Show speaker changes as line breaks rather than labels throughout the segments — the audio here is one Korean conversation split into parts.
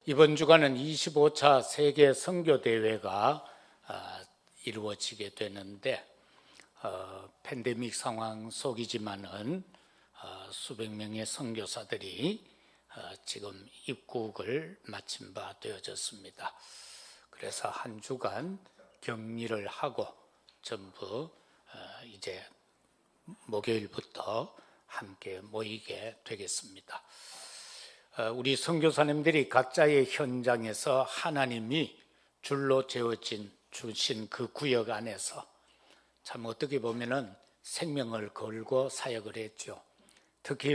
이번 주간은 25차 세계 선교대회가 이루어지게 되는데 팬데믹 상황 속이지만은 수백 명의 선교사들이 지금 입국을 마친 바 되어졌습니다. 그래서 한 주간 격리를 하고 전부 이제 목요일부터 함께 모이게 되겠습니다. 우리 선교사님들이 각자의 현장에서 하나님이 줄로 주신 그 구역 안에서 참 어떻게 보면은 생명을 걸고 사역을 했죠. 특히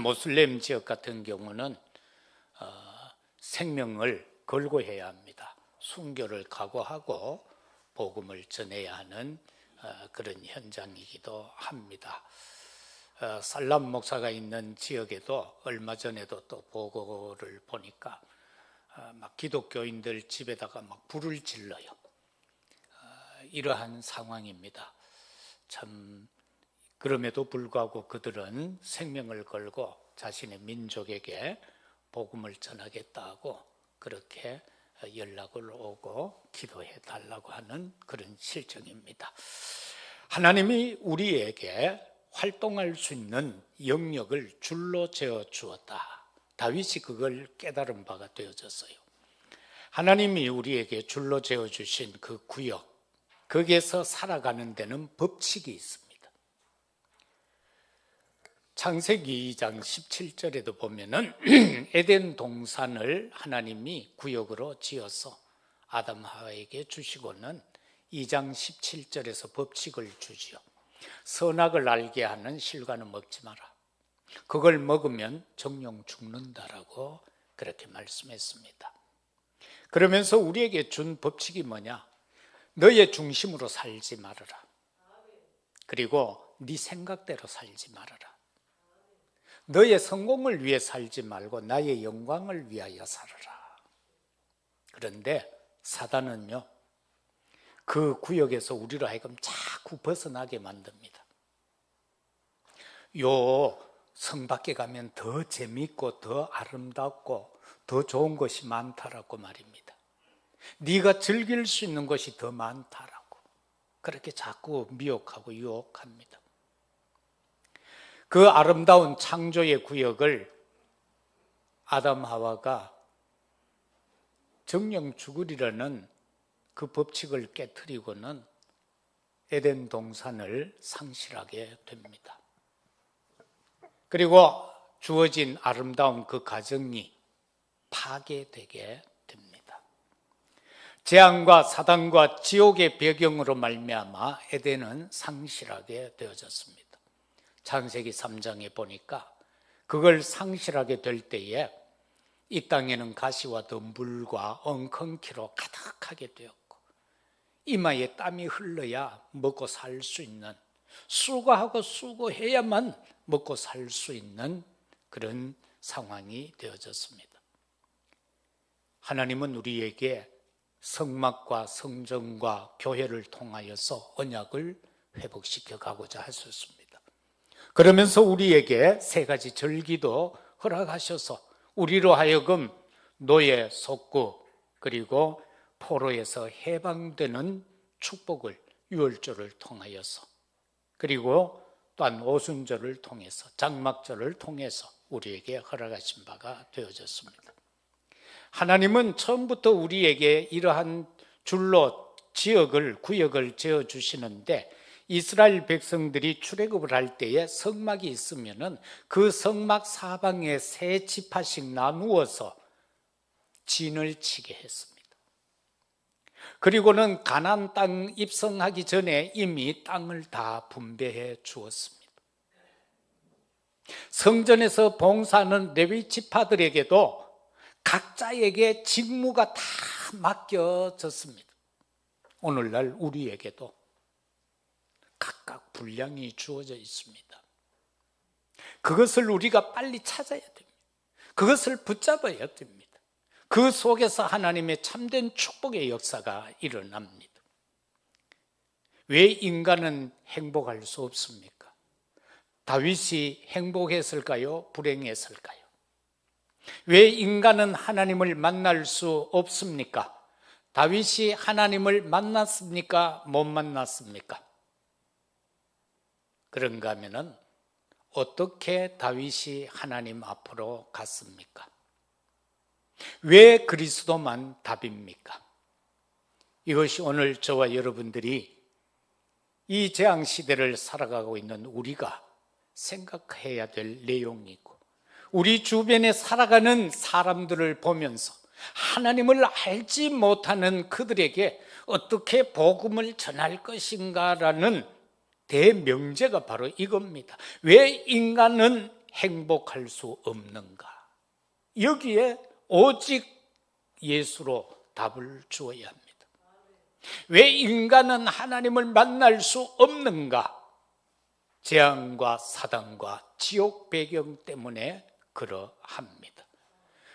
모슬렘 지역 같은 경우는 생명을 걸고 해야 합니다. 순교를 각오하고 복음을 전해야 하는 그런 현장이기도 합니다. 살람 목사가 있는 지역에도 얼마 전에도 또 보고를 보니까 막 기독교인들 집에다가 막 불을 질러요. 이러한 상황입니다. 참 그럼에도 불구하고 그들은 생명을 걸고 자신의 민족에게 복음을 전하겠다고 그렇게 연락을 오고 기도해 달라고 하는 그런 실정입니다. 하나님이 우리에게 활동할 수 있는 영역을 줄로 재어 주었다. 다윗이 그걸 깨달은 바가 되어졌어요. 하나님이 우리에게 줄로 재어 주신 그 구역, 거기에서 살아가는 데는 법칙이 있습니다. 창세기 2장 17절에도 보면은 에덴 동산을 하나님이 구역으로 지어서 아담 하와에게 주시고는 2장 17절에서 법칙을 주지요. 선악을 알게 하는 실과는 먹지 마라. 그걸 먹으면 정령 죽는다라고 그렇게 말씀했습니다. 그러면서 우리에게 준 법칙이 뭐냐? 너의 중심으로 살지 말아라. 그리고 네 생각대로 살지 말아라. 너의 성공을 위해 살지 말고 나의 영광을 위하여 살아라. 그런데 사단은요, 그 구역에서 우리로 하여금 자꾸 벗어나게 만듭니다. 요 성 밖에 가면 더 재밌고 더 아름답고 더 좋은 것이 많다라고 말입니다. 네가 즐길 수 있는 것이 더 많다라고 그렇게 자꾸 미혹하고 유혹합니다. 그 아름다운 창조의 구역을 아담 하와가 정령 죽으리라는 그 법칙을 깨트리고는 에덴 동산을 상실하게 됩니다. 그리고 주어진 아름다운 그 가정이 파괴되게 됩니다. 재앙과 사단과 지옥의 배경으로 말미암아 에덴은 상실하게 되어졌습니다. 창세기 3장에 보니까 그걸 상실하게 될 때에 이 땅에는 가시와 덤불과 엉겅퀴로 가득하게 되었고 이마에 땀이 흘러야 먹고 살 수 있는, 수고하고 수고해야만 먹고 살 수 있는 그런 상황이 되어졌습니다. 하나님은 우리에게 성막과 성전과 교회를 통하여서 언약을 회복시켜 가고자 하셨습니다. 그러면서 우리에게 세 가지 절기도 허락하셔서 우리로 하여금 노예, 속구 그리고 포로에서 해방되는 축복을 유월절을 통하여서 그리고 또한 오순절을 통해서 장막절을 통해서 우리에게 허락하신 바가 되어졌습니다. 하나님은 처음부터 우리에게 이러한 줄로 구역을 지어주시는데 이스라엘 백성들이 출애굽을 할 때에 성막이 있으면은 그 성막 사방에 세 지파씩 나누어서 진을 치게 했습니다. 그리고는 가나안 땅 입성하기 전에 이미 땅을 다 분배해 주었습니다. 성전에서 봉사하는 레위 지파들에게도 각자에게 직무가 다 맡겨졌습니다. 오늘날 우리에게도 각각 분량이 주어져 있습니다. 그것을 우리가 빨리 찾아야 됩니다. 그것을 붙잡아야 됩니다. 그 속에서 하나님의 참된 축복의 역사가 일어납니다. 왜 인간은 행복할 수 없습니까? 다윗이 행복했을까요? 불행했을까요? 왜 인간은 하나님을 만날 수 없습니까? 다윗이 하나님을 만났습니까? 못 만났습니까? 그런가 하면은 어떻게 다윗이 하나님 앞으로 갔습니까? 왜 그리스도만 답입니까? 이것이 오늘 저와 여러분들이 이 재앙시대를 살아가고 있는 우리가 생각해야 될 내용이고, 우리 주변에 살아가는 사람들을 보면서 하나님을 알지 못하는 그들에게 어떻게 복음을 전할 것인가라는 대명제가 바로 이겁니다. 왜 인간은 행복할 수 없는가? 여기에 오직 예수로 답을 주어야 합니다. 왜 인간은 하나님을 만날 수 없는가? 재앙과 사단과 지옥 배경 때문에 그러합니다.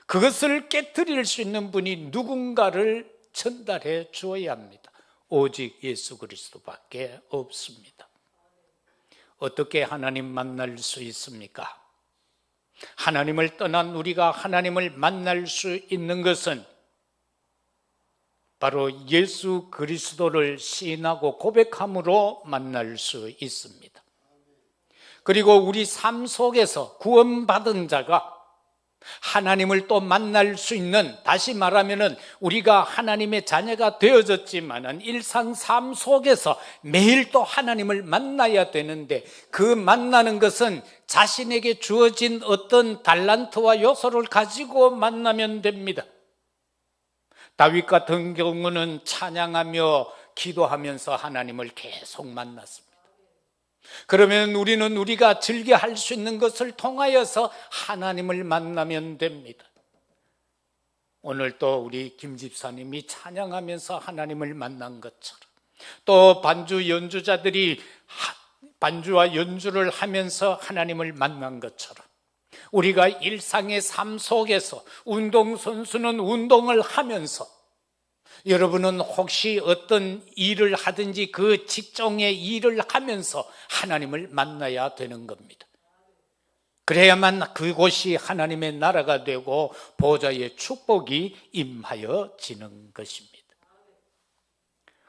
그것을 깨트릴 수 있는 분이 누군가를 전달해 주어야 합니다. 오직 예수 그리스도밖에 없습니다. 어떻게 하나님 만날 수 있습니까? 하나님을 떠난 우리가 하나님을 만날 수 있는 것은 바로 예수 그리스도를 시인하고 고백함으로 만날 수 있습니다. 그리고 우리 삶 속에서 구원받은 자가 하나님을 또 만날 수 있는, 다시 말하면은 우리가 하나님의 자녀가 되어졌지만은 일상 삶 속에서 매일 또 하나님을 만나야 되는데, 그 만나는 것은 자신에게 주어진 어떤 달란트와 요소를 가지고 만나면 됩니다. 다윗 같은 경우는 찬양하며 기도하면서 하나님을 계속 만났습니다. 그러면 우리는 우리가 즐겨 할 수 있는 것을 통하여서 하나님을 만나면 됩니다. 오늘 또 우리 김 집사님이 찬양하면서 하나님을 만난 것처럼, 또 반주 연주자들이 반주와 연주를 하면서 하나님을 만난 것처럼, 우리가 일상의 삶 속에서 운동선수는 운동을 하면서, 여러분은 혹시 어떤 일을 하든지 그 직종의 일을 하면서 하나님을 만나야 되는 겁니다. 그래야만 그곳이 하나님의 나라가 되고 보좌의 축복이 임하여지는 것입니다.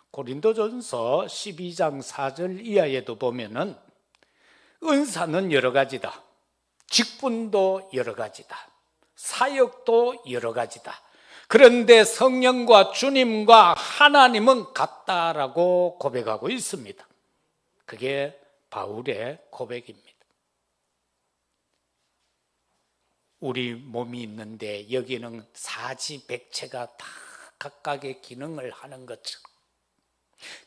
고린도전서 12장 4절 이하에도 보면은 은사는 여러 가지다, 직분도 여러 가지다, 사역도 여러 가지다, 그런데 성령과 주님과 하나님은 같다라고 고백하고 있습니다. 그게 바울의 고백입니다. 우리 몸이 있는데 여기는 사지백체가 다 각각의 기능을 하는 것처럼,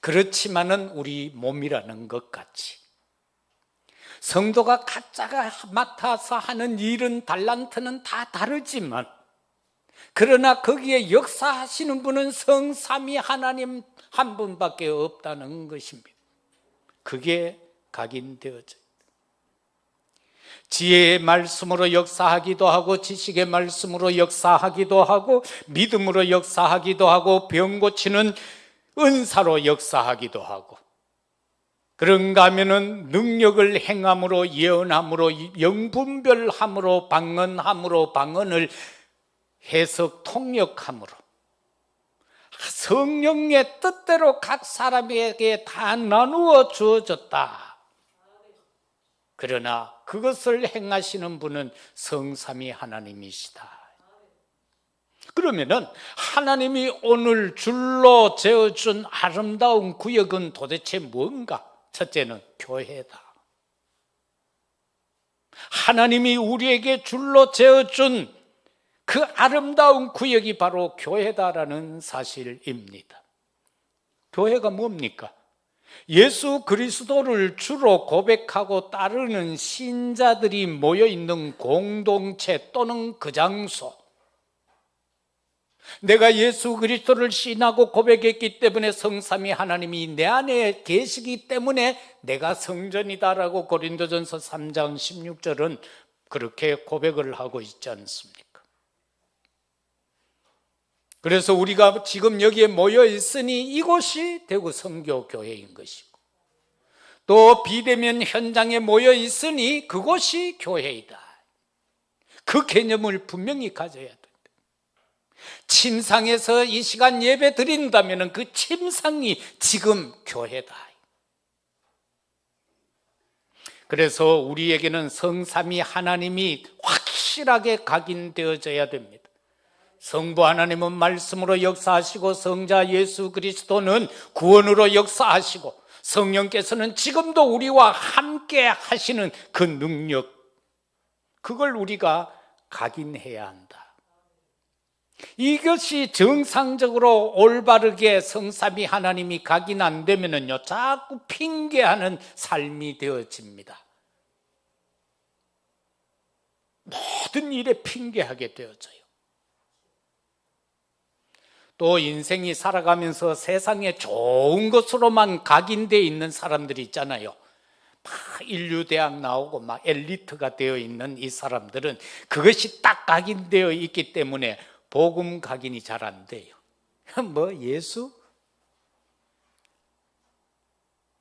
그렇지만은 우리 몸이라는 것 같이 성도가 각자가 맡아서 하는 일은, 달란트는 다 다르지만, 그러나 거기에 역사하시는 분은 성삼위 하나님 한 분밖에 없다는 것입니다. 그게 각인되어져요. 지혜의 말씀으로 역사하기도 하고, 지식의 말씀으로 역사하기도 하고, 믿음으로 역사하기도 하고, 병 고치는 은사로 역사하기도 하고, 그런가 하면은 능력을 행함으로, 예언함으로, 영분별함으로, 방언함으로, 방언을 해석 통역함으로, 성령의 뜻대로 각 사람에게 다 나누어 주어졌다. 그러나 그것을 행하시는 분은 성삼위 하나님이시다. 그러면은 하나님이 오늘 줄로 재어준 아름다운 구역은 도대체 뭔가? 첫째는 교회다. 하나님이 우리에게 줄로 재어준 그 아름다운 구역이 바로 교회다라는 사실입니다. 교회가 뭡니까? 예수 그리스도를 주로 고백하고 따르는 신자들이 모여있는 공동체 또는 그 장소. 내가 예수 그리스도를 신하고 고백했기 때문에 성삼위 하나님이 내 안에 계시기 때문에 내가 성전이다라고 고린도전서 3장 16절은 그렇게 고백을 하고 있지 않습니까? 그래서 우리가 지금 여기에 모여 있으니 이곳이 대구 선교교회인 것이고, 또 비대면 현장에 모여 있으니 그곳이 교회이다. 그 개념을 분명히 가져야 된다. 침상에서 이 시간 예배 드린다면 그 침상이 지금 교회다. 그래서 우리에게는 성삼위 하나님이 확실하게 각인되어져야 됩니다. 성부 하나님은 말씀으로 역사하시고 성자 예수 그리스도는 구원으로 역사하시고 성령께서는 지금도 우리와 함께 하시는 그 능력, 그걸 우리가 각인해야 한다. 이것이 정상적으로 올바르게 성삼위 하나님이 각인 안 되면요 자꾸 핑계하는 삶이 되어집니다. 모든 일에 핑계하게 되어져요. 또 인생이 살아가면서 세상에 좋은 것으로만 각인되어 있는 사람들이 있잖아요. 막 인류대학 나오고 막 엘리트가 되어 있는 이 사람들은 그것이 딱 각인되어 있기 때문에 복음 각인이 잘 안 돼요. 뭐 예수?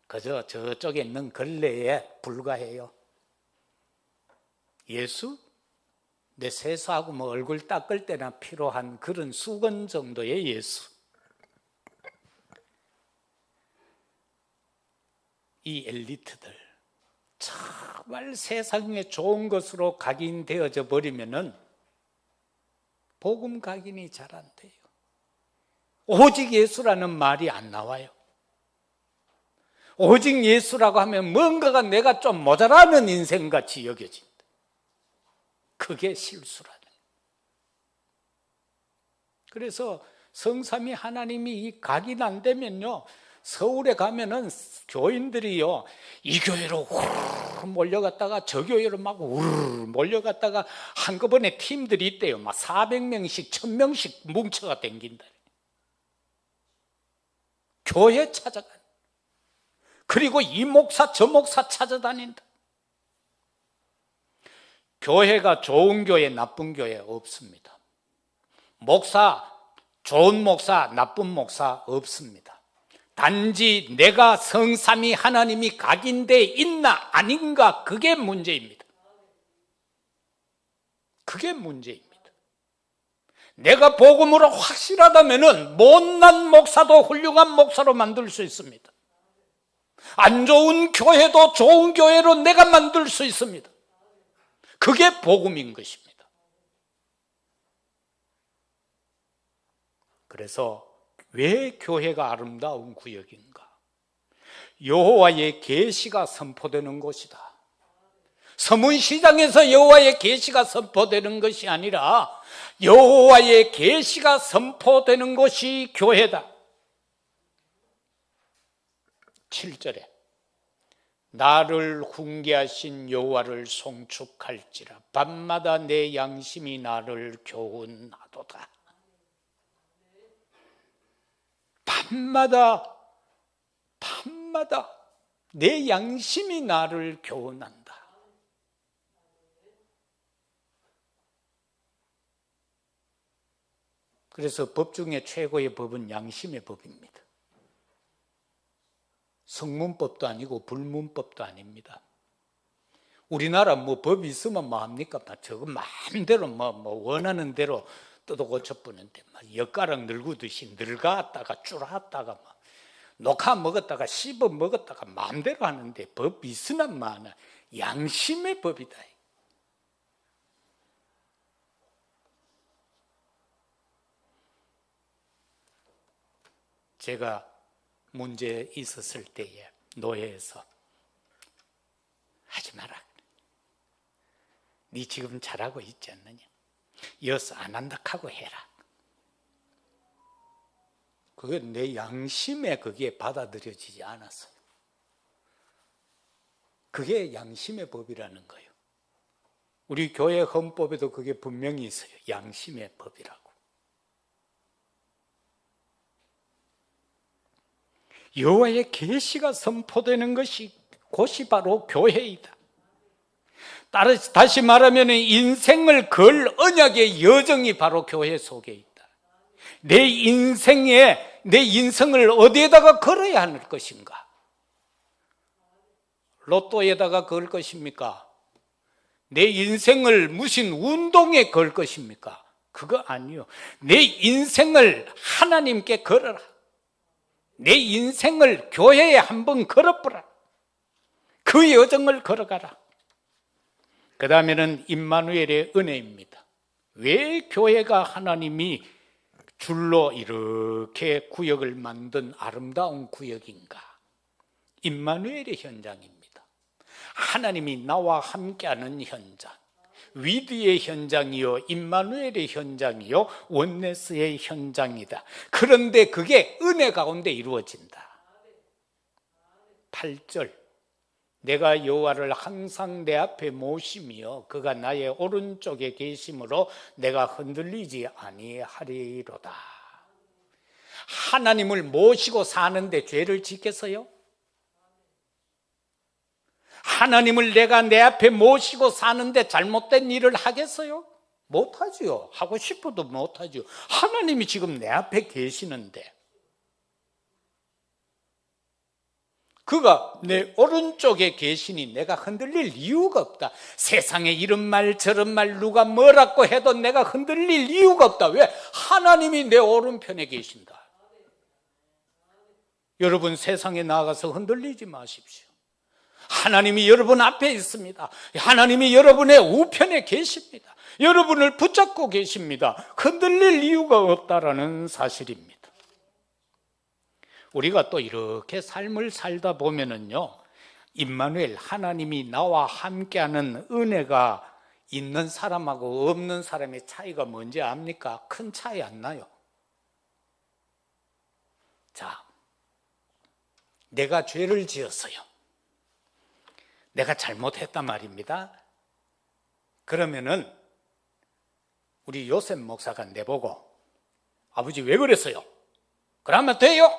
그저 저쪽에 있는 걸레에 불과해요. 예수? 내 세수하고 뭐 얼굴 닦을 때나 필요한 그런 수건 정도의 예수. 이 엘리트들 정말 세상에 좋은 것으로 각인되어져 버리면은 복음 각인이 잘 안 돼요. 오직 예수라는 말이 안 나와요. 오직 예수라고 하면 뭔가가 내가 좀 모자라는 인생같이 여겨진다. 그게 실수라는. 그래서 성삼위 하나님이 이 각인 안 되면요, 서울에 가면은 교인들이요 이 교회로 우르르 몰려갔다가 저 교회로 막 우르르 몰려갔다가 한꺼번에 팀들이 있대요. 막 400명씩 1000명씩 뭉쳐가 댕긴다. 교회 찾아가. 그리고 이 목사 저 목사 찾아다닌다. 교회가 좋은 교회 나쁜 교회 없습니다. 목사 좋은 목사 나쁜 목사 없습니다. 단지 내가 성삼위 하나님이 각인되어 있나 아닌가, 그게 문제입니다. 그게 문제입니다. 내가 복음으로 확실하다면 못난 목사도 훌륭한 목사로 만들 수 있습니다. 안 좋은 교회도 좋은 교회로 내가 만들 수 있습니다. 그게 복음인 것입니다. 그래서 왜 교회가 아름다운 구역인가? 여호와의 계시가 선포되는 곳이다. 서문시장에서 여호와의 계시가 선포되는 것이 아니라 여호와의 계시가 선포되는 곳이 교회다. 7절에 나를 훈계하신 여호와를 송축할지라 밤마다 내 양심이 나를 교훈하도다. 밤마다 내 양심이 나를 교훈한다. 그래서 법 중에 최고의 법은 양심의 법입니다. 성문법도 아니고 불문법도 아닙니다. 우리나라 뭐 법이 있으면 뭐 합니까? 저거 마음대로 뭐 원하는 대로 뜯어 고쳐보는데 막 엿가락 늙으듯이 늙었다가 줄었다가 막 녹아 먹었다가 씹어 먹었다가 마음대로 하는데 법 있으나 마나 양심의 법이다. 제가 문제 있었을 때에 노예에서 하지 마라. 네 지금 잘하고 있지 않느냐. 이어서 안 한다 하고 해라. 그게 내 양심에 그게 받아들여지지 않았어요. 그게 양심의 법이라는 거예요. 우리 교회 헌법에도 그게 분명히 있어요. 양심의 법이라고. 여호와의 계시가 선포되는 곳이 바로 교회이다. 다시 말하면 인생을 걸 언약의 여정이 바로 교회 속에 있다. 내 인생을 어디에다가 걸어야 할 것인가? 로또에다가 걸 것입니까? 내 인생을 무슨 운동에 걸 것입니까? 그거 아니요. 내 인생을 하나님께 걸어라. 내 인생을 교회에 한번 걸어보라. 그 여정을 걸어가라. 그 다음에는 임마누엘의 은혜입니다. 왜 교회가 하나님이 줄로 이렇게 구역을 만든 아름다운 구역인가? 임마누엘의 현장입니다. 하나님이 나와 함께하는 현장, 위드의 현장이요, 임마누엘의 현장이요, 원네스의 현장이다. 그런데 그게 은혜 가운데 이루어진다. 8절, 내가 여호와를 항상 내 앞에 모시며 그가 나의 오른쪽에 계심으로 내가 흔들리지 아니하리로다. 하나님을 모시고 사는데 죄를 짓겠어요? 하나님을 내가 내 앞에 모시고 사는데 잘못된 일을 하겠어요? 못하지요. 하고 싶어도 못하지요. 하나님이 지금 내 앞에 계시는데 그가 내 오른쪽에 계시니 내가 흔들릴 이유가 없다. 세상에 이런 말 저런 말 누가 뭐라고 해도 내가 흔들릴 이유가 없다. 왜? 하나님이 내 오른편에 계신다. 여러분 세상에 나가서 흔들리지 마십시오. 하나님이 여러분 앞에 있습니다. 하나님이 여러분의 우편에 계십니다. 여러분을 붙잡고 계십니다. 흔들릴 이유가 없다라는 사실입니다. 우리가 또 이렇게 삶을 살다 보면은요, 임마누엘 하나님이 나와 함께하는 은혜가 있는 사람하고 없는 사람의 차이가 뭔지 압니까? 큰 차이 안 나요. 자, 내가 죄를 지었어요. 내가 잘못했단 말입니다. 그러면은 우리 요셉 목사가 내보고 아버지 왜 그랬어요? 그러면 돼요?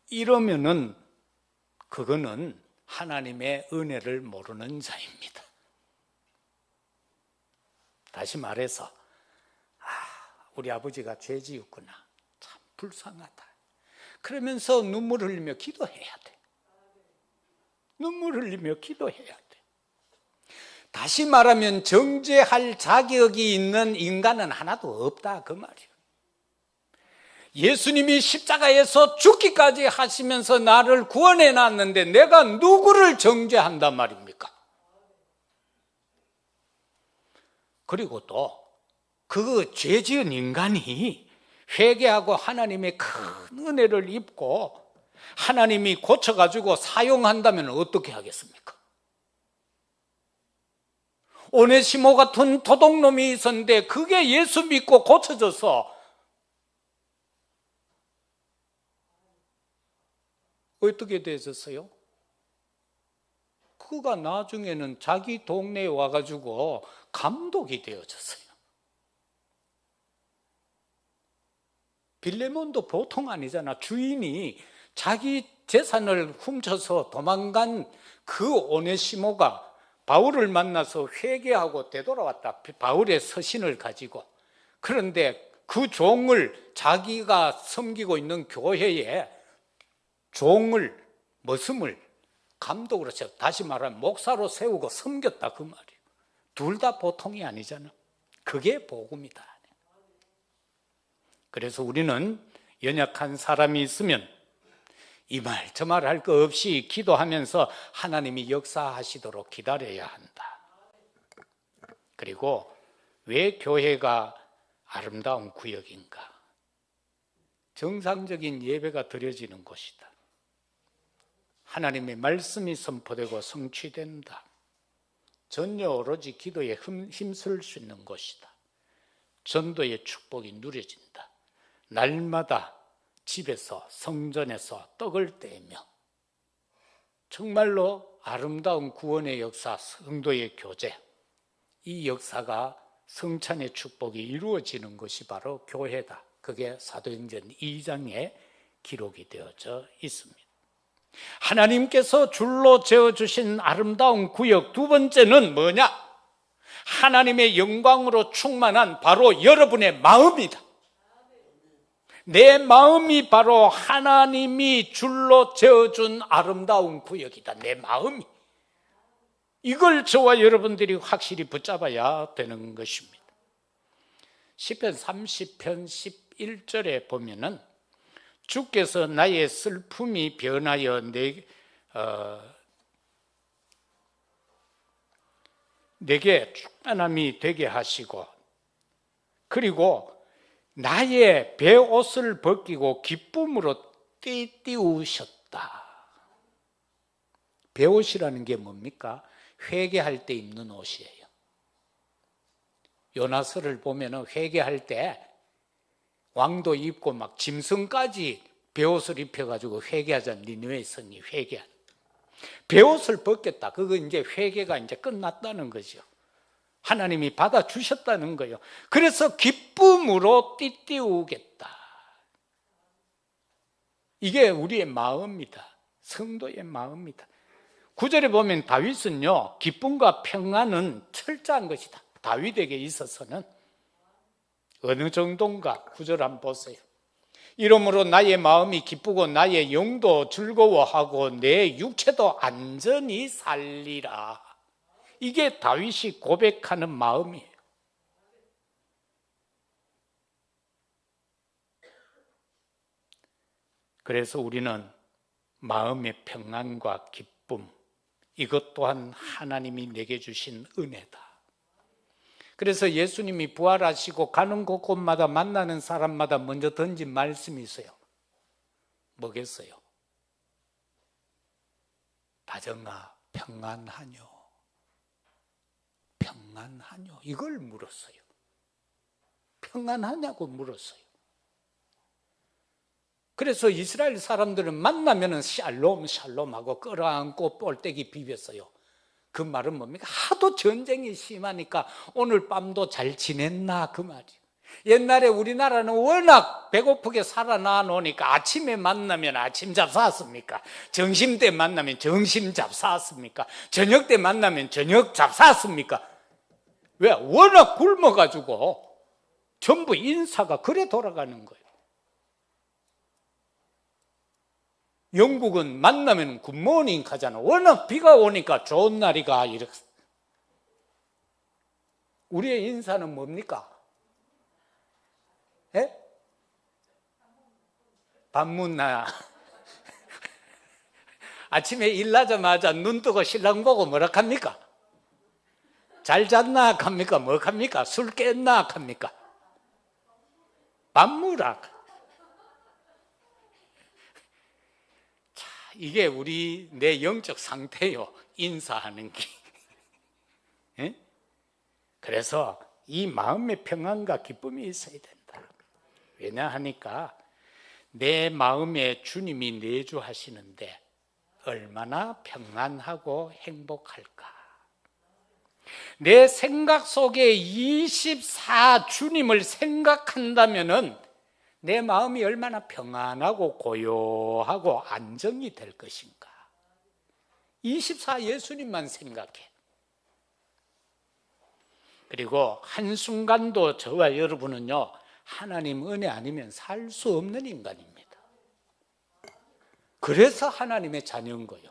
이러면은 그거는 하나님의 은혜를 모르는 자입니다. 다시 말해서 우리 아버지가 죄 지었구나. 참 불쌍하다. 그러면서 눈물 흘리며 기도해야 돼. 눈물 흘리며 기도해야 돼. 다시 말하면 정죄할 자격이 있는 인간은 하나도 없다 그 말이에요. 예수님이 십자가에서 죽기까지 하시면서 나를 구원해 놨는데 내가 누구를 정죄한단 말입니까? 그리고 또 그 죄 지은 인간이 회개하고 하나님의 큰 은혜를 입고 하나님이 고쳐가지고 사용한다면 어떻게 하겠습니까? 오네시모 같은 도둑놈이 있었는데 그게 예수 믿고 고쳐져서 어떻게 되었어요? 그가 나중에는 자기 동네에 와가지고 감독이 되어졌어요. 빌레몬도 보통 아니잖아. 주인이 자기 재산을 훔쳐서 도망간 그 오네시모가 바울을 만나서 회개하고 되돌아왔다. 바울의 서신을 가지고. 그런데 그 종을 자기가 섬기고 있는 교회에 종을, 머슴을 감독으로 세워, 다시 말하면 목사로 세우고 섬겼다 그 말이에요. 둘 다 보통이 아니잖아. 그게 복음이다. 그래서 우리는 연약한 사람이 있으면 이 말 저 말 할 거 없이 기도하면서 하나님이 역사하시도록 기다려야 한다. 그리고 왜 교회가 아름다운 구역인가? 정상적인 예배가 드려지는 곳이다. 하나님의 말씀이 선포되고 성취된다. 전혀 오로지 기도에 힘쓸 수 있는 곳이다. 전도의 축복이 누려진다. 날마다 집에서 성전에서 떡을 떼며 정말로 아름다운 구원의 역사, 성도의 교제, 이 역사가 성찬의 축복이 이루어지는 것이 바로 교회다. 그게 사도행전 2장에 기록이 되어져 있습니다. 하나님께서 줄로 재어주신 아름다운 구역 두 번째는 뭐냐? 하나님의 영광으로 충만한 바로 여러분의 마음이다. 내 마음이 바로 하나님이 줄로 재어준 아름다운 구역이다. 내 마음이. 이걸 저와 여러분들이 확실히 붙잡아야 되는 것입니다. 시편 30편 11절에 보면은 주께서 나의 슬픔이 변하여 내게 충만함이 되게 하시고, 그리고 나의 베옷을 벗기고 기쁨으로 띠띠우셨다. 베옷이라는 게 뭡니까? 회개할 때 입는 옷이에요. 요나서를 보면 회개할 때 왕도 입고 막 짐승까지 베옷을 입혀가지고 회개하자. 니느웨 성이 회개한. 베옷을 벗겼다. 그거 이제 회개가 이제 끝났다는 거죠. 하나님이 받아주셨다는 거예요. 그래서 기쁨으로 띠띠우겠다. 이게 우리의 마음입니다. 성도의 마음입니다. 9절에 보면 다윗은요, 기쁨과 평안은 철저한 것이다. 다윗에게 있어서는 어느 정도인가? 9절 한번 보세요. 이러므로 나의 마음이 기쁘고 나의 영도 즐거워하고 내 육체도 안전히 살리라. 이게 다윗이 고백하는 마음이에요. 그래서 우리는 마음의 평안과 기쁨, 이것 또한 하나님이 내게 주신 은혜다. 그래서 예수님이 부활하시고 가는 곳곳마다 만나는 사람마다 먼저 던진 말씀이 있어요. 뭐겠어요? 다정아 평안하뇨. 평안하뇨. 이걸 물었어요. 평안하냐고 물었어요. 그래서 이스라엘 사람들은 만나면 샬롬 샬롬 하고 끌어안고 뻘떼기 비볐어요. 그 말은 뭡니까? 하도 전쟁이 심하니까 오늘 밤도 잘 지냈나 그 말이에요. 옛날에 우리나라는 워낙 배고프게 살아나 놓으니까 아침에 만나면 아침잡 샀습니까? 점심 때 만나면 점심잡 샀습니까? 저녁 때 만나면 저녁잡 샀습니까? 왜? 워낙 굶어가지고 전부 인사가 그래 돌아가는 거예요. 영국은 만나면 굿모닝 하잖아. 워낙 비가 오니까 좋은 날이가 이렇게. 우리의 인사는 뭡니까? 예? 반문나. 아침에 일나자마자 눈 뜨고 신랑 보고 뭐라 합니까? 잘 잤나 합니까? 뭐 합니까? 술 깼나 합니까? 반무라. 이게 우리 내 영적 상태요. 인사하는 게. 예? 그래서 이 마음의 평안과 기쁨이 있어야 된다. 왜냐하니까 내 마음에 주님이 내주하시는데 얼마나 평안하고 행복할까. 내 생각 속에 24 주님을 생각한다면은 내 마음이 얼마나 평안하고 고요하고 안정이 될 것인가. 24 예수님만 생각해. 그리고 한순간도 저와 여러분은요, 하나님 은혜 아니면 살 수 없는 인간입니다. 그래서 하나님의 자녀인 거예요.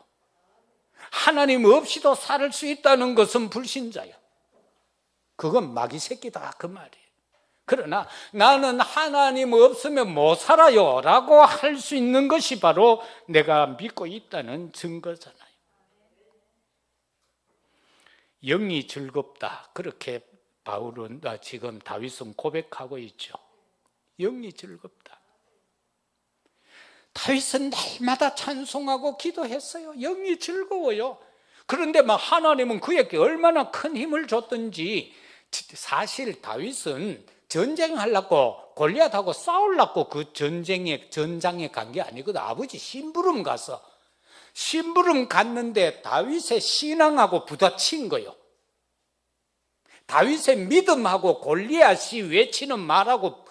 하나님 없이도 살 수 있다는 것은 불신자예요. 그건 마귀 새끼다 그 말이에요. 그러나 나는 하나님 없으면 못 살아요 라고 할 수 있는 것이 바로 내가 믿고 있다는 증거잖아요. 영이 즐겁다. 그렇게 바울은 지금 다윗은 고백하고 있죠. 영이 즐겁다. 다윗은 날마다 찬송하고 기도했어요. 영이 즐거워요. 그런데 막 하나님은 그에게 얼마나 큰 힘을 줬든지, 사실 다윗은 전쟁하려고 골리앗하고 싸우려고 그 전장에 간 게 아니거든. 아버지 심부름 가서 심부름 갔는데 다윗의 신앙하고 부딪힌 거예요. 다윗의 믿음하고 골리앗이 외치는 말하고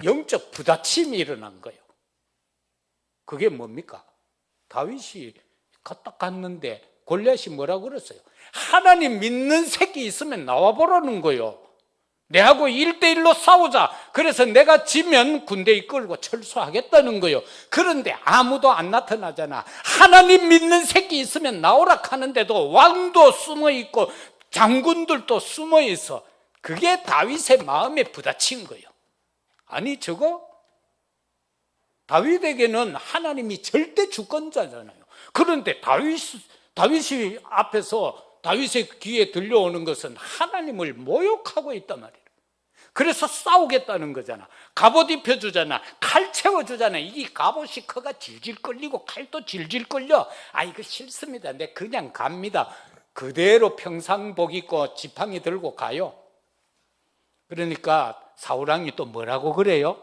영적 부딪힘이 일어난 거예요. 그게 뭡니까? 다윗이 갔다 갔는데 골리앗이 뭐라고 그랬어요? 하나님 믿는 새끼 있으면 나와보라는 거예요. 내하고 1대1로 싸우자. 그래서 내가 지면 군대 이끌고 철수하겠다는 거예요. 그런데 아무도 안 나타나잖아. 하나님 믿는 새끼 있으면 나오라 하는데도 왕도 숨어 있고 장군들도 숨어 있어. 그게 다윗의 마음에 부딪힌 거예요. 아니 저거 다윗에게는 하나님이 절대 주권자잖아요. 그런데 다윗이 앞에서 다윗의 귀에 들려오는 것은 하나님을 모욕하고 있단 말이에요. 그래서 싸우겠다는 거잖아. 갑옷 입혀주잖아. 칼 채워주잖아. 이게 갑옷이 커가 질질 끌리고 칼도 질질 끌려. 아 이거 싫습니다. 내 그냥 갑니다. 그대로 평상복 입고 지팡이 들고 가요. 그러니까 사울왕이 또 뭐라고 그래요?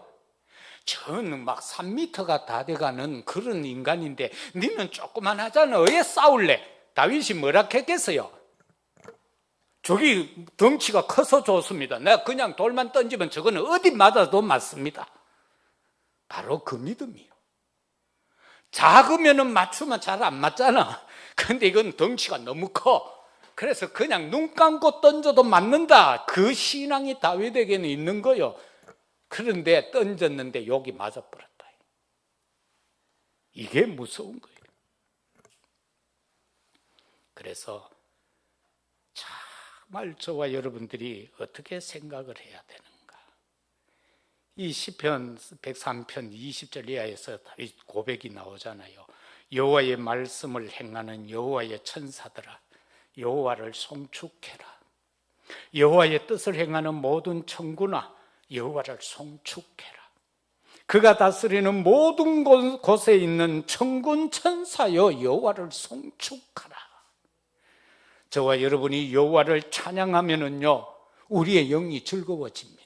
저는 막 3m가 다 돼가는 그런 인간인데 너는 조그만 하잖아. 왜 싸울래? 다윗이 뭐라 했겠어요? 저기 덩치가 커서 좋습니다. 내가 그냥 돌만 던지면 저거는 어디 맞아도 맞습니다. 바로 그 믿음이에요. 작으면 맞추면 잘 안 맞잖아. 근데 이건 덩치가 너무 커. 그래서 그냥 눈 감고 던져도 맞는다. 그 신앙이 다윗에게는 있는 거예요. 그런데 던졌는데 여기 맞아버렸다. 이게 무서운 거예요. 그래서 정말 저와 여러분들이 어떻게 생각을 해야 되는가. 이 시편 103편 20절 이하에서 다윗 고백이 나오잖아요. 여호와의 말씀을 행하는 여호와의 천사들아 여호와를 송축해라. 여호와의 뜻을 행하는 모든 천군아 여호와를 송축해라. 그가 다스리는 모든 곳에 있는 천군 천사여 여호와를 송축하라. 저와 여러분이 여호와를 찬양하면은요 우리의 영이 즐거워집니다.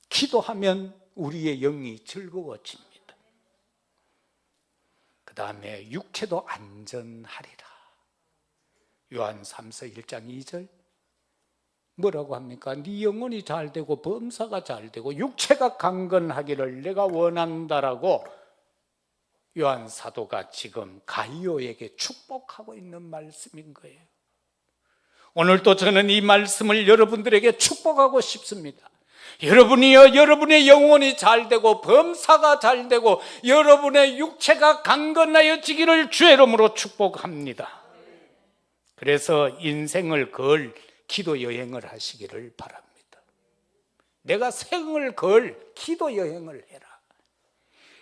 기도하면 우리의 영이 즐거워집니다. 그 다음에 육체도 안전하리라. 요한 3서 1장 2절 뭐라고 합니까? 네 영혼이 잘되고 범사가 잘되고 육체가 강건하기를 내가 원한다라고 요한 사도가 지금 가이오에게 축복하고 있는 말씀인 거예요. 오늘도 저는 이 말씀을 여러분들에게 축복하고 싶습니다. 여러분이요 여러분의 영혼이 잘되고 범사가 잘되고 여러분의 육체가 강건하여지기를 주의 이름으로 축복합니다. 그래서 인생을 걸 기도 여행을 하시기를 바랍니다. 내가 생을 걸 기도 여행을 해라.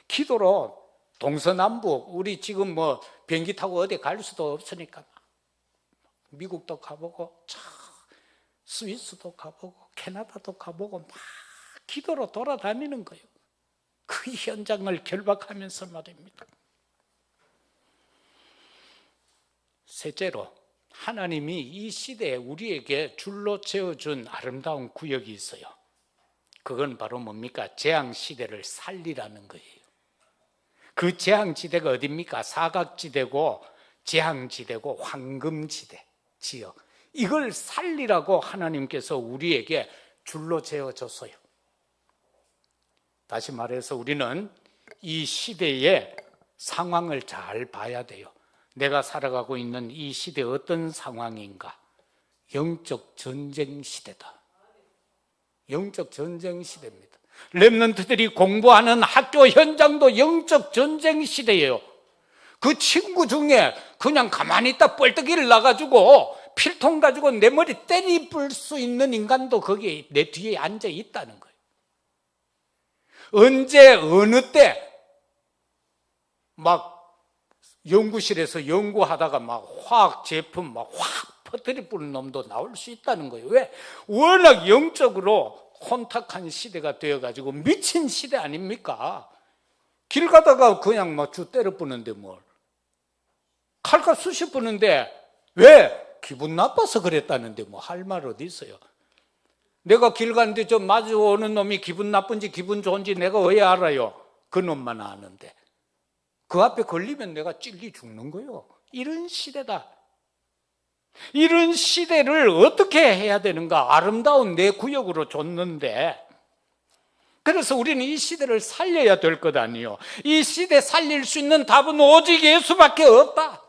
기도로 동서남북 우리 지금 뭐 비행기 타고 어디 갈 수도 없으니까 미국도 가보고 스위스도 가보고 캐나다도 가보고 막 기도로 돌아다니는 거예요. 그 현장을 결박하면서 말입니다. 셋째로 하나님이 이 시대에 우리에게 줄로 채워준 아름다운 구역이 있어요. 그건 바로 뭡니까? 재앙시대를 살리라는 거예요. 그 재앙지대가 어디입니까? 사각지대고 재앙지대고 황금지대 지역. 이걸 살리라고 하나님께서 우리에게 줄로 재어줬어요. 다시 말해서 우리는 이 시대의 상황을 잘 봐야 돼요. 내가 살아가고 있는 이 시대 어떤 상황인가? 영적 전쟁 시대다. 영적 전쟁 시대입니다. 렘넌트들이 공부하는 학교 현장도 영적 전쟁 시대예요. 그 친구 중에 그냥 가만히 있다 뻘떡이를 나가지고 필통 가지고 내 머리 때리볼 수 있는 인간도 거기에 내 뒤에 앉아 있다는 거예요. 언제 어느 때 막 연구실에서 연구하다가 막 화학 제품 막 확 퍼뜨려 뿌는 놈도 나올 수 있다는 거예요. 왜? 워낙 영적으로 혼탁한 시대가 되어가지고 미친 시대 아닙니까? 길 가다가 그냥 막 주 때려 뿌는데 뭘 칼과 쑤셔 뿌는데 왜? 기분 나빠서 그랬다는데 뭐 할 말 어디 있어요? 내가 길 가는데 좀 마주오는 놈이 기분 나쁜지 기분 좋은지 내가 왜 알아요? 그 놈만 아는데 그 앞에 걸리면 내가 찔리 죽는 거예요. 이런 시대다. 이런 시대를 어떻게 해야 되는가? 아름다운 내 구역으로 줬는데 그래서 우리는 이 시대를 살려야 될 것 아니에요. 이 시대 살릴 수 있는 답은 오직 예수밖에 없다.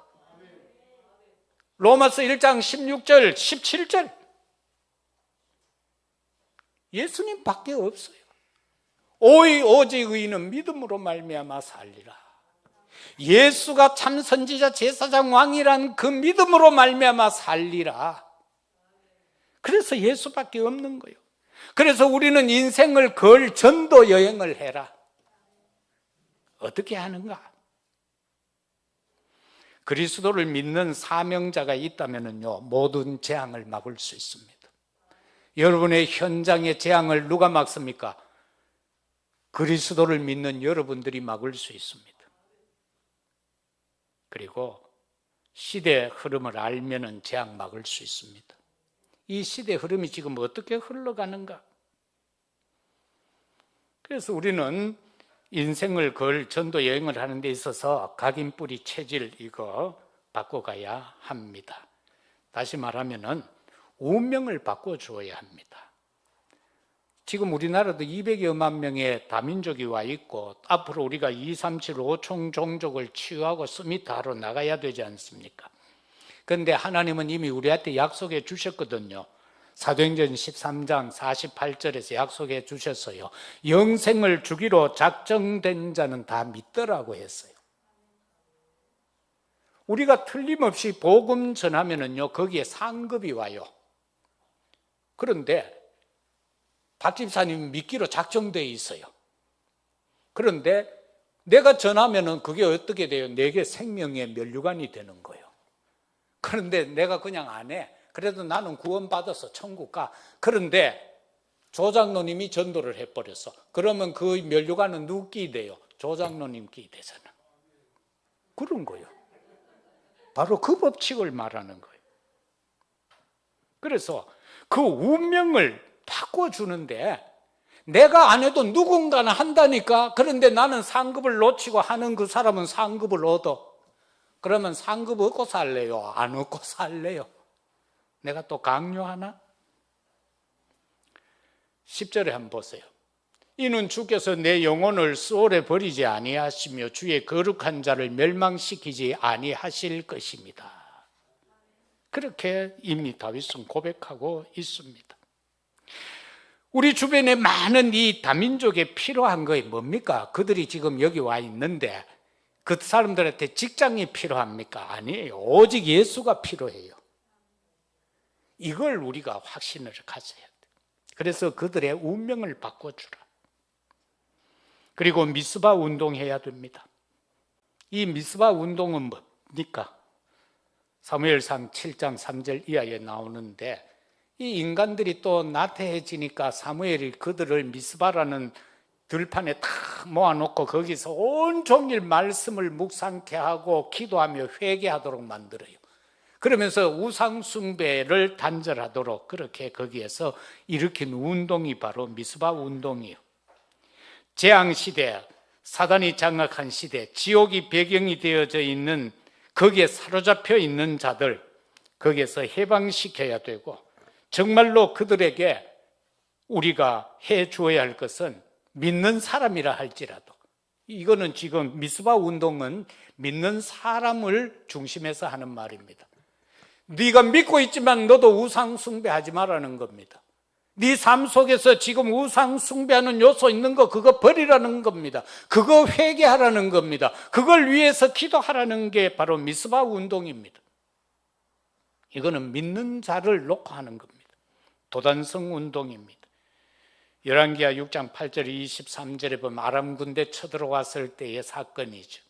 로마서 1장 16절 17절 예수님밖에 없어요. 오직 의인은 믿음으로 말미암아 살리라. 예수가 참 선지자 제사장 왕이란 그 믿음으로 말미암아 살리라. 그래서 예수밖에 없는 거예요. 그래서 우리는 인생을 걸 전도 여행을 해라. 어떻게 하는가? 그리스도를 믿는 사명자가 있다면요, 모든 재앙을 막을 수 있습니다. 여러분의 현장의 재앙을 누가 막습니까? 그리스도를 믿는 여러분들이 막을 수 있습니다. 그리고 시대의 흐름을 알면은 재앙 막을 수 있습니다. 이 시대의 흐름이 지금 어떻게 흘러가는가? 그래서 우리는 인생을 걸 전도 여행을 하는 데 있어서 각인뿌리 체질 이거 바꿔가야 합니다. 다시 말하면은 운명을 바꿔주어야 합니다. 지금 우리나라도 200여만 명의 다민족이 와 있고 앞으로 우리가 2, 3, 7, 5총 종족을 치유하고 스미트하러 나가야 되지 않습니까? 그런데 하나님은 이미 우리한테 약속해 주셨거든요. 사도행전 13장 48절에서 약속해 주셨어요. 영생을 주기로 작정된 자는 다 믿더라고 했어요. 우리가 틀림없이 복음 전하면은요, 거기에 상급이 와요. 그런데 박 집사님 믿기로 작정되어 있어요. 그런데 내가 전하면은 그게 어떻게 돼요? 내게 생명의 면류관이 되는 거예요. 그런데 내가 그냥 안 해. 그래도 나는 구원받아서 천국 가. 그런데 조장로님이 전도를 해버렸어. 그러면 그 면류관은 누구 끼 돼요? 조장로님 끼 되잖아. 그런 거예요. 바로 그 법칙을 말하는 거예요. 그래서 그 운명을 바꿔주는데 내가 안 해도 누군가는 한다니까. 그런데 나는 상급을 놓치고 하는 그 사람은 상급을 얻어. 그러면 상급 얻고 살래요? 안 얻고 살래요? 내가 또 강요하나? 10절에 한번 보세요. 이는 주께서 내 영혼을 수월에 버리지 아니하시며 주의 거룩한 자를 멸망시키지 아니하실 것입니다. 그렇게 이미 다윗은 고백하고 있습니다. 우리 주변에 많은 이 다민족에 필요한 것이 뭡니까? 그들이 지금 여기 와 있는데 그 사람들한테 직장이 필요합니까? 아니에요. 오직 예수가 필요해요. 이걸 우리가 확신을 가져야 돼요. 그래서 그들의 운명을 바꿔주라. 그리고 미스바 운동해야 됩니다. 이 미스바 운동은 뭡니까? 사무엘상 7장 3절 이하에 나오는데 이 인간들이 또 나태해지니까 사무엘이 그들을 미스바라는 들판에 다 모아놓고 거기서 온종일 말씀을 묵상케 하고 기도하며 회개하도록 만들어요. 그러면서 우상숭배를 단절하도록 그렇게 거기에서 일으킨 운동이 바로 미스바 운동이에요. 재앙시대, 사단이 장악한 시대, 지옥이 배경이 되어져 있는 거기에 사로잡혀 있는 자들, 거기에서 해방시켜야 되고 정말로 그들에게 우리가 해 주어야 할 것은 믿는 사람이라 할지라도, 이거는 지금 미스바 운동은 믿는 사람을 중심에서 하는 말입니다. 네가 믿고 있지만 너도 우상 숭배하지 말라는 겁니다. 네 삶 속에서 지금 우상 숭배하는 요소 있는 거 그거 버리라는 겁니다. 그거 회개하라는 겁니다. 그걸 위해서 기도하라는 게 바로 미스바 운동입니다. 이거는 믿는 자를 놓고 하는 겁니다. 도단성 운동입니다. 열왕기하 6장 8절 23절에 보면 아람 군대 쳐들어왔을 때의 사건이죠.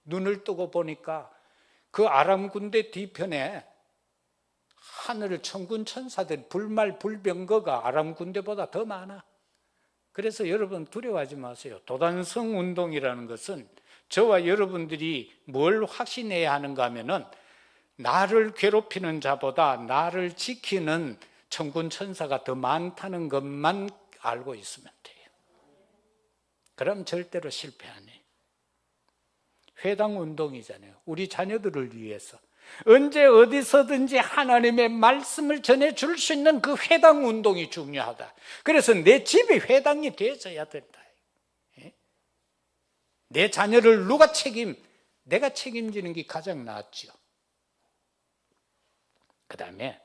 눈을 뜨고 보니까 그 아람 군대 뒤편에 하늘 천군 천사들 불말 불병거가 아람 군대보다 더 많아. 그래서 여러분 두려워하지 마세요. 도단성 운동이라는 것은 저와 여러분들이 뭘 확신해야 하는가 하면은 나를 괴롭히는 자보다 나를 지키는 천군 천사가 더 많다는 것만 알고 있으면 돼요. 그럼 절대로 실패 안 해요. 회당 운동이잖아요. 우리 자녀들을 위해서 언제 어디서든지 하나님의 말씀을 전해줄 수 있는 그 회당 운동이 중요하다. 그래서 내 집이 회당이 되어져야 된다. 내 자녀를 내가 책임지는 게 가장 낫죠. 그 다음에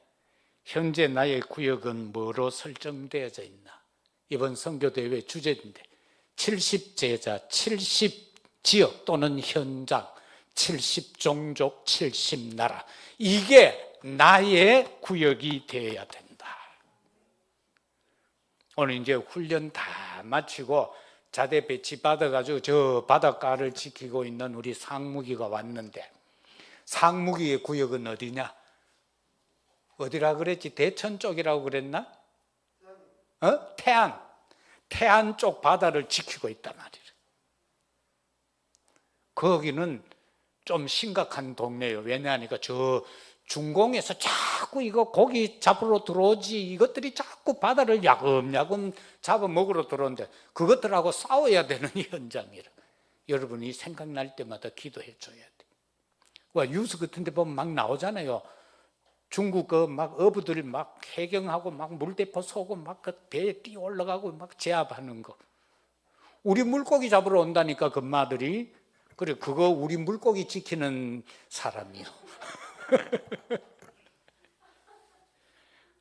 현재 나의 구역은 뭐로 설정되어져 있나? 이번 선교대회 주제인데 70제자, 70지역 또는 현장, 70종족, 70나라, 이게 나의 구역이 되어야 된다. 오늘 이제 훈련 다 마치고 자대 배치 받아가지고 저 바닷가를 지키고 있는 우리 상무기가 왔는데, 상무기의 구역은 어디냐? 어디라 그랬지? 대천 쪽이라고 그랬나? 태안 쪽 바다를 지키고 있단 말이에요. 거기는 좀 심각한 동네예요. 왜냐하니까 저 중공에서 자꾸 이거 고기 잡으러 들어오지, 이것들이 자꾸 바다를 야금야금 잡아먹으러 들어오는데 그것들하고 싸워야 되는 현장이라. 여러분이 생각날 때마다 기도해 줘야 돼. 와, 뉴스 같은 데 보면 막 나오잖아요. 중국 그 막 어부들이 막 해경하고 막 물대포 쏘고 막 그 배에 뛰어 올라가고 막 제압하는 거. 우리 물고기 잡으러 온다니까 금마들이. 그래, 그거 우리 물고기 지키는 사람이요.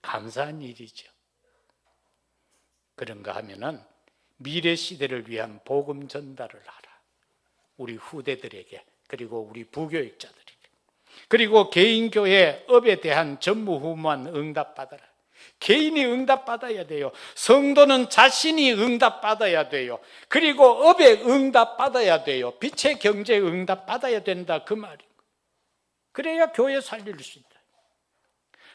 감사한 일이죠. 그런가 하면은 미래 시대를 위한 복음 전달을 하라. 우리 후대들에게, 그리고 우리 부교육자들에게, 그리고 개인교회 업에 대한 전무후무한 응답받아라. 개인이 응답받아야 돼요. 성도는 자신이 응답받아야 돼요. 그리고 업에 응답받아야 돼요. 빛의 경제에 응답받아야 된다, 그 말이에요. 그래야 교회 살릴 수 있다.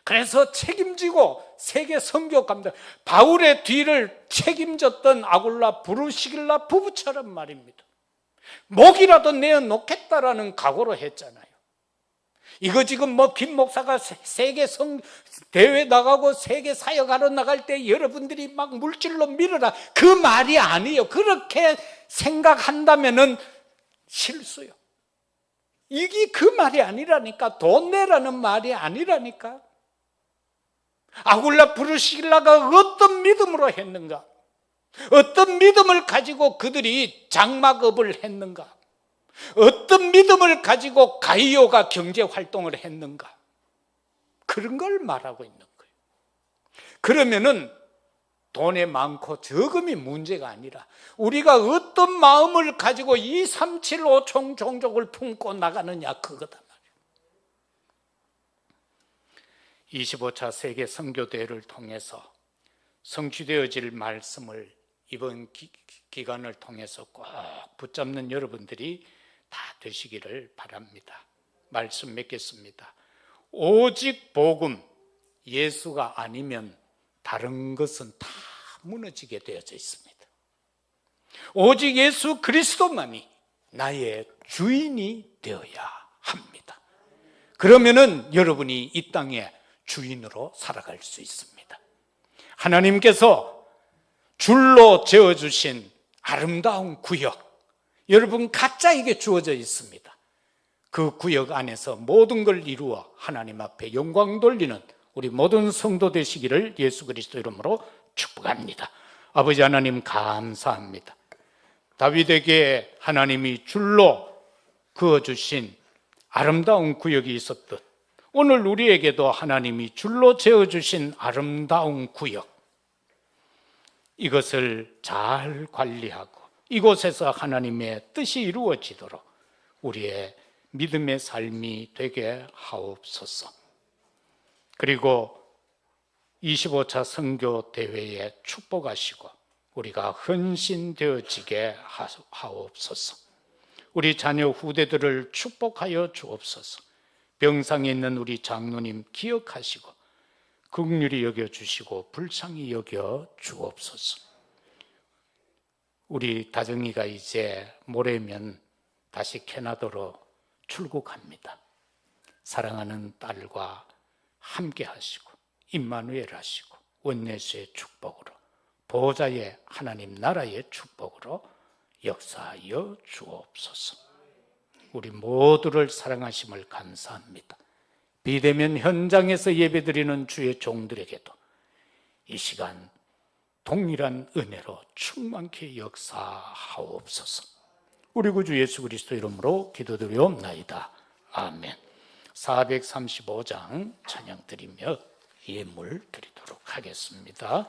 그래서 책임지고 세계 선교 감당, 바울의 뒤를 책임졌던 아굴라 브루시길라 부부처럼 말입니다. 목이라도 내어놓겠다라는 각오로 했잖아요. 이거 지금 뭐 김 목사가 세계 대회 나가고 세계 사역하러 나갈 때 여러분들이 막 물질로 밀어라, 그 말이 아니에요. 그렇게 생각한다면은 실수요. 이게 그 말이 아니라니까. 돈 내라는 말이 아니라니까. 아굴라 브루시길라가 어떤 믿음으로 했는가? 어떤 믿음을 가지고 그들이 장막업을 했는가? 어떤 믿음을 가지고 가이오가 경제활동을 했는가? 그런 걸 말하고 있는 거예요. 그러면은 돈이 많고 적음이 문제가 아니라 우리가 어떤 마음을 가지고 2, 3, 7, 5 종족을 품고 나가느냐, 그거다 말이에요. 25차 세계 선교대회를 통해서 성취되어질 말씀을 이번 기간을 통해서 꼭 붙잡는 여러분들이 다 되시기를 바랍니다. 말씀 맺겠습니다. 오직 복음, 예수가 아니면 다른 것은 다 무너지게 되어져 있습니다. 오직 예수 그리스도만이 나의 주인이 되어야 합니다. 그러면은 여러분이 이 땅에 주인으로 살아갈 수 있습니다. 하나님께서 줄로 재어주신 아름다운 구역, 여러분 각자에게 주어져 있습니다. 그 구역 안에서 모든 걸 이루어 하나님 앞에 영광 돌리는 우리 모든 성도 되시기를 예수 그리스도 이름으로 축복합니다. 아버지 하나님 감사합니다. 다윗에게 하나님이 줄로 그어주신 아름다운 구역이 있었듯 오늘 우리에게도 하나님이 줄로 재어주신 아름다운 구역, 이것을 잘 관리하고 이곳에서 하나님의 뜻이 이루어지도록 우리의 믿음의 삶이 되게 하옵소서. 그리고 25차 선교대회에 축복하시고 우리가 헌신되어지게 하옵소서. 우리 자녀 후대들을 축복하여 주옵소서. 병상에 있는 우리 장로님 기억하시고 긍휼히 여겨주시고 불쌍히 여겨 주옵소서. 우리 다정이가 이제 모레면 다시 캐나다로 출국합니다. 사랑하는 딸과 함께 하시고 임마누엘 하시고 원내수의 축복으로 보호자의 하나님 나라의 축복으로 역사하여 주옵소서. 우리 모두를 사랑하심을 감사합니다. 비대면 현장에서 예배드리는 주의 종들에게도 이 시간 동일한 은혜로 충만케 역사하옵소서. 우리 구주 예수 그리스도 이름으로 기도드리옵나이다. 아멘. 435장 찬양 드리며 예물 드리도록 하겠습니다.